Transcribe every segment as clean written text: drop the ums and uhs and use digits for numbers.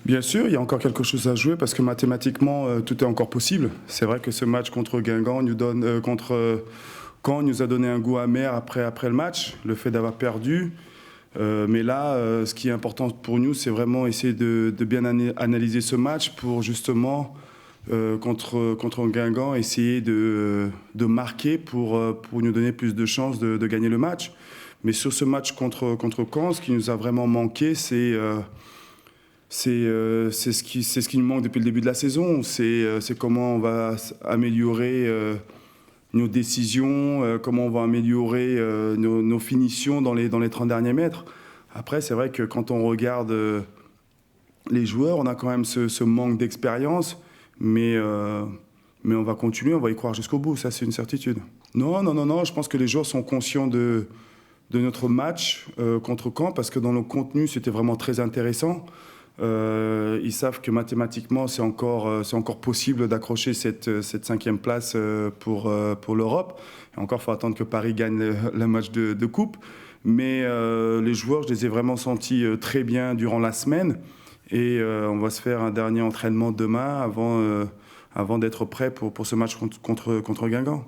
Bien sûr, il y a encore quelque chose à jouer parce que mathématiquement, tout est encore possible. C'est vrai que ce match contre Guingamp nous donne, contre Caen nous a donné un goût amer après le match, le fait d'avoir perdu. Mais là, ce qui est important pour nous, c'est vraiment essayer de bien analyser ce match pour justement, contre Guingamp, essayer de marquer pour nous donner plus de chances de gagner le match. Mais sur ce match contre Caen, ce qui nous a vraiment manqué, c'est ce qui nous manque depuis le début de la saison. C'est comment on va améliorer nos décisions, comment on va améliorer nos finitions dans les 30 derniers mètres. Après, c'est vrai que quand on regarde les joueurs, on a quand même ce manque d'expérience, mais on va continuer, on va y croire jusqu'au bout, ça c'est une certitude. Non, je pense que les joueurs sont conscients de notre match contre Caen, parce que dans le contenu, c'était vraiment très intéressant. Ils savent que mathématiquement, c'est encore possible d'accrocher cette 5e place pour l'Europe. Et encore, il faut attendre que Paris gagne le match de coupe. Mais les joueurs, je les ai vraiment sentis très bien durant la semaine. Et on va se faire un dernier entraînement demain avant d'être prêt pour ce match contre Guingamp.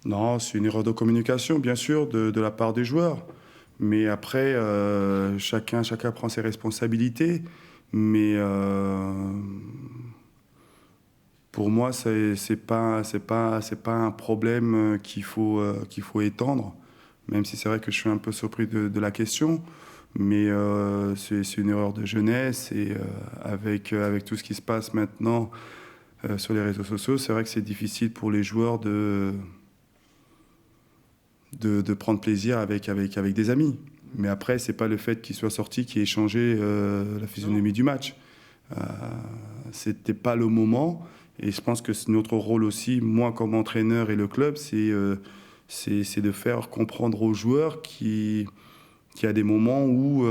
Non, c'est une erreur de communication, bien sûr, de la part des joueurs. Mais après, chacun prend ses responsabilités. Mais pour moi, c'est pas un problème qu'il faut étendre, même si c'est vrai que je suis un peu surpris de la question. Mais c'est une erreur de jeunesse et avec tout ce qui se passe maintenant sur les réseaux sociaux, c'est vrai que c'est difficile pour les joueurs de prendre plaisir avec des amis. Mais après, c'est pas le fait qu'il soit sorti qui ait changé la physionomie du match. C'était pas le moment. Et je pense que c'est notre rôle aussi, moi comme entraîneur et le club, c'est de faire comprendre aux joueurs qu'il y a des moments où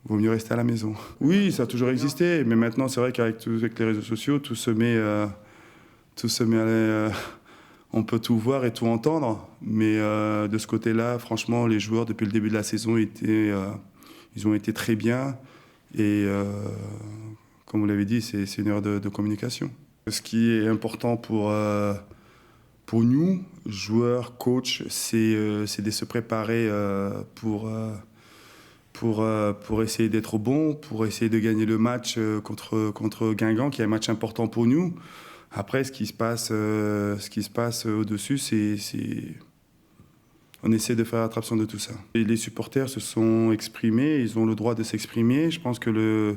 vaut mieux rester à la maison. Oui, ça a toujours existé. Mais maintenant, c'est vrai qu'avec les réseaux sociaux, tout se met à on peut tout voir et tout entendre, mais de ce côté-là, franchement, les joueurs, depuis le début de la saison, ils ont été très bien. Et comme vous l'avez dit, c'est une erreur de communication. Ce qui est important pour nous, joueurs, coachs, c'est de se préparer pour essayer d'être bon, pour essayer de gagner le match contre Guingamp, qui est un match important pour nous. Après, ce qui se passe au-dessus, on essaie de faire abstraction de tout ça. Et les supporters se sont exprimés, ils ont le droit de s'exprimer. Je pense que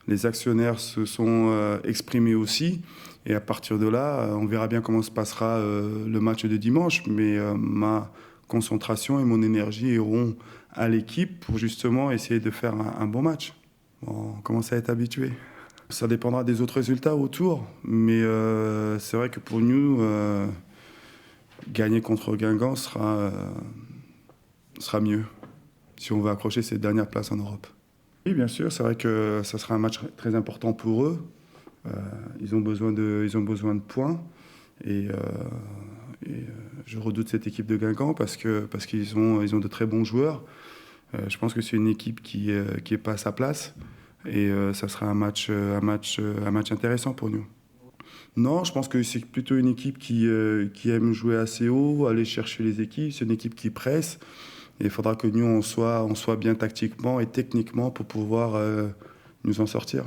les actionnaires se sont exprimés aussi. Et à partir de là, on verra bien comment se passera le match de dimanche. Mais ma concentration et mon énergie iront à l'équipe pour justement essayer de faire un bon match. Bon, on commence à être habitué. Ça dépendra des autres résultats autour, mais c'est vrai que pour nous, gagner contre Guingamp sera mieux si on veut accrocher cette dernière place en Europe. Oui, bien sûr, c'est vrai que ça sera un match très important pour eux. Ils ont besoin de points et je redoute cette équipe de Guingamp parce qu'ils ont de très bons joueurs. Je pense que c'est une équipe qui est pas à sa place. Et ça sera un match intéressant pour nous. Non, je pense que c'est plutôt une équipe qui aime jouer assez haut, aller chercher les équipes. C'est une équipe qui presse. Et il faudra que nous, on soit bien tactiquement et techniquement pour pouvoir nous en sortir.